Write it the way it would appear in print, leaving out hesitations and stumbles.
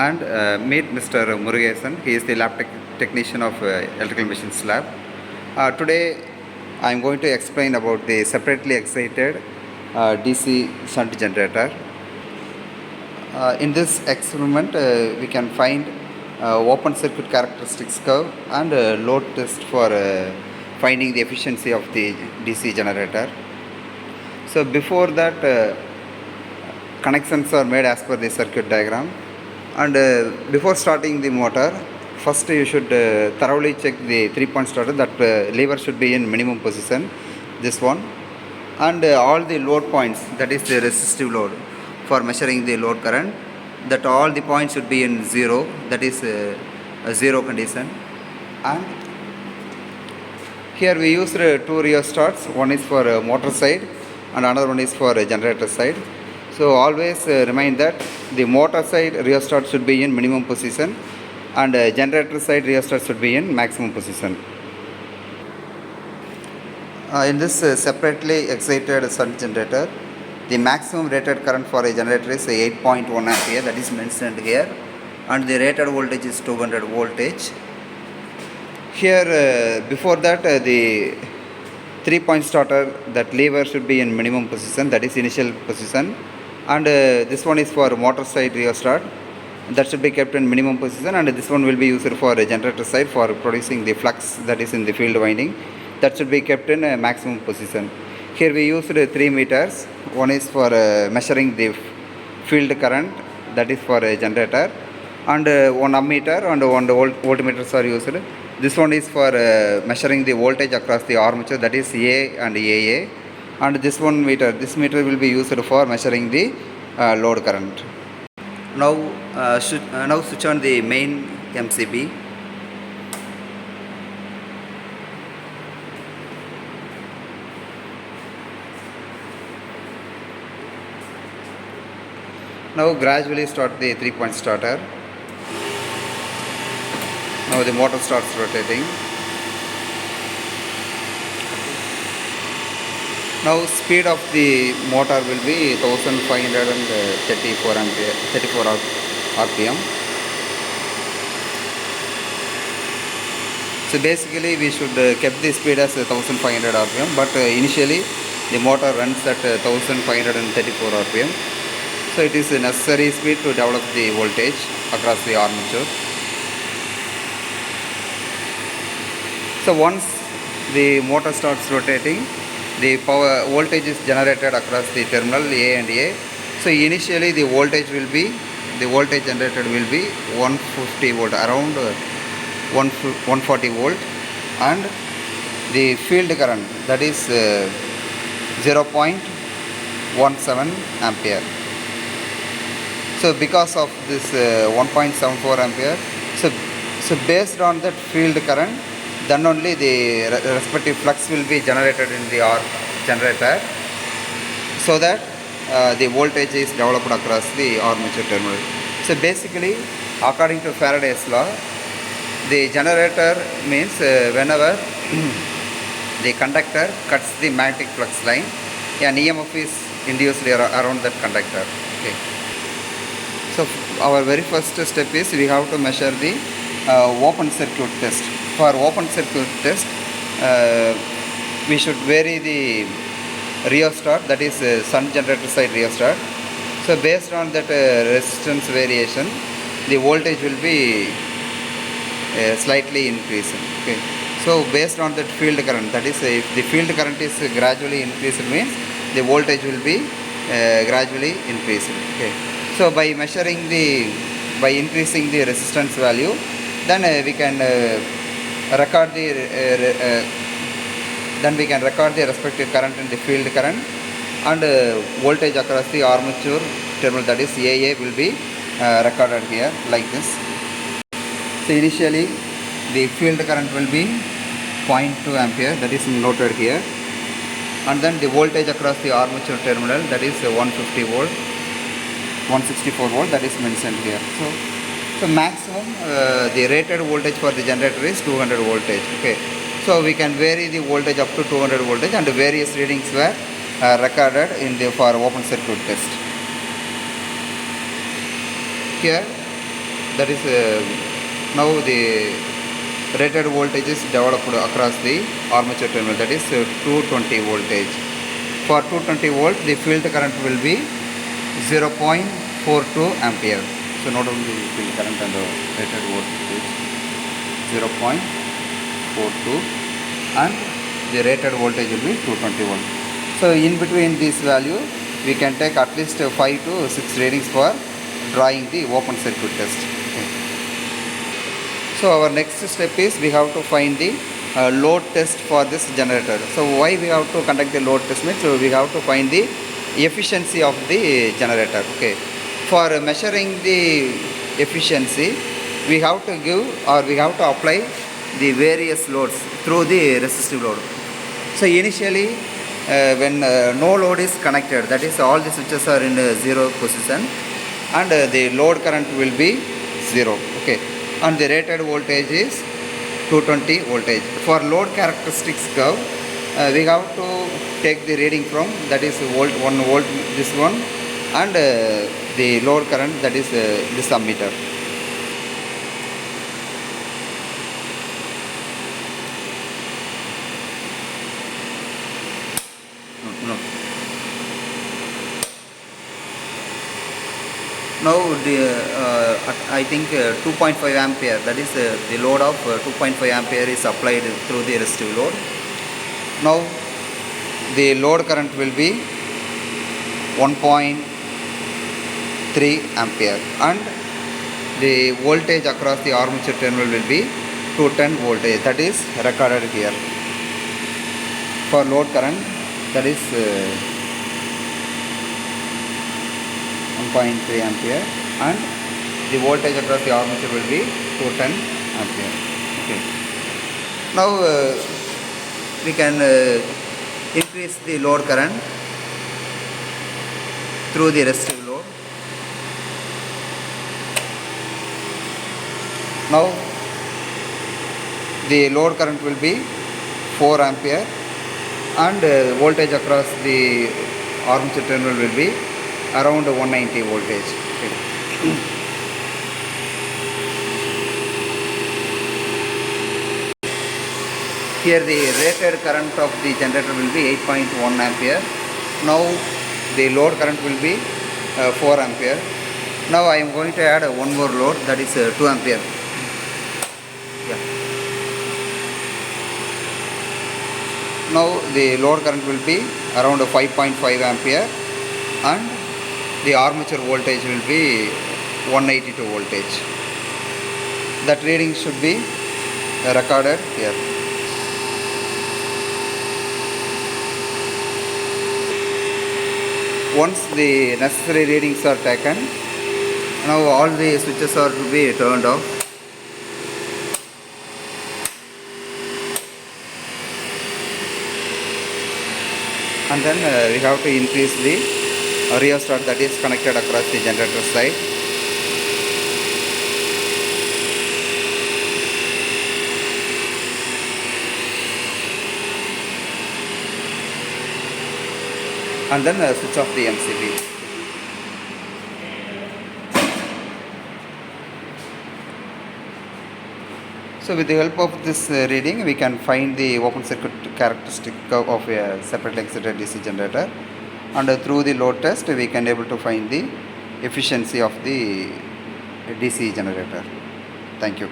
and meet Mr. Murugesan. He is the lab technician of electrical machines lab. Today I am going to explain about the separately excited DC shunt generator. In this experiment we can find open circuit characteristics curve and load test for finding the efficiency of the DC generator. So before that connections are made as per the circuit diagram, and before starting the motor, first you should thoroughly check the 3-point starter, that lever should be in minimum position, this one, and all the load points, that is the resistive load for measuring the load current, that all the points should be in 0, that is a 0 condition. And here we use 2 rheostats, one is for motor side and another one is for generator side. So always remind that the motor side rheostat should be in minimum position and generator side rheostat should be in maximum position. In this separately excited shunt generator, the maximum rated current for a generator is 8.1 ampere, that is mentioned here, and the rated voltage is 200 voltage. Here before that the 3-point starter, that lever should be in minimum position, that is initial position, and this one is for motor side rheostat, that should be kept in minimum position, and this one will be used for a generator side for producing the flux that is in the field winding, that should be kept in a maximum position. Here we used 3 meters, one is for measuring the field current, that is for a generator, and one ammeter and one voltmeters are used. This one is for measuring the voltage across the armature, that is A and AA, and this one meter, this meter will be used for measuring the load current. Now switch on the main MCB. Now gradually start the 3-point starter. Now the motor starts rotating. Now speed of the motor will be 1534 RPM. So basically we should keep the speed as 1500 RPM, but initially the motor runs at 1534 RPM. So it is a necessary speed to develop the voltage across the armature. So once the motor starts rotating, the power voltage is generated across the terminal A and A. So initially the voltage generated will be 150 volt, around 140 volt, and the field current, that is 0.17 ampere. So because of this 1.74 ampere, so based on that field current, then only the respective flux will be generated in the generator, so that the voltage is developed across the armature terminal. So basically, according to Faraday's law, the generator means whenever the conductor cuts the magnetic flux line, an EMF is induced around that conductor. Okay. So our very first step is we have to measure the open circuit test. For open circuit test, we should vary the rheostat, that is shunt generator side rheostat. So based on that resistance variation, the voltage will be slightly increasing. Okay. So based on that field current, that is if the field current is gradually increasing, means the voltage will be gradually increasing. Okay. So by increasing the resistance value, then we can record the respective current in the field current, and voltage across the armature terminal, that is AA, will be recorded here like this. So initially the field current will be 0.2 ampere, that is noted here, and then the voltage across the armature terminal, that is 150 volt, 164 volt, that is mentioned here. So maximum the rated voltage for the generator is 200 voltage. Okay. So we can vary the voltage up to 200 voltage, and various readings were recorded for open circuit test. Here that is now the rated voltage is developed across the armature terminal, that is 220 voltage. For 220 volt the field current will be 0.42 ampere. So not only the field current and the rated voltage 0.42 and the rated voltage will be 220 volt. So in between this value we can take at least 5 to 6 readings for drawing the open circuit test. Okay. So our next step is we have to find the load test for this generator. So why we have to conduct the load test means we have to find the efficiency of the generator. Okay. For measuring the efficiency we have to give or we have to apply the various loads through the resistive load. So initially when no load is connected, that is all the switches are in zero position and the load current will be 0. Okay, and the rated voltage is 220 voltage. For load characteristics curve we have to take the reading from, that is volt, 1 volt this one, and the load current, that is this ammeter. No. Now the I think 2.5 ampere, that is the load of 2.5 ampere is applied through the resistive load. Now the load current will be 1.3 ampere and the voltage across the armature terminal will be 210 voltage, that is recorded here. For load current, that is 1.3 ampere and the voltage across the armature will be 210 ampere. Okay. Now we can increase the load current through the resistive load. Now the load current will be 4 ampere and voltage across the armature terminal will be around 190 voltage. Okay. Here the rated current of the generator will be 8.1 ampere. Now the load current will be 4 ampere. Now I am going to add one more load, that is 2 ampere. Yeah. Now the load current will be around 5.5 ampere and the armature voltage will be 182 voltage. That reading should be recorded here. Once the necessary readings are taken, now all the switches are to be turned off. And then we have to increase the rheostat that is connected across the generator side. And then switch off the MCB. So with the help of this reading we can find the open circuit characteristic of a separately excited DC generator, and through the load test we can able to find the efficiency of the DC generator. Thank you.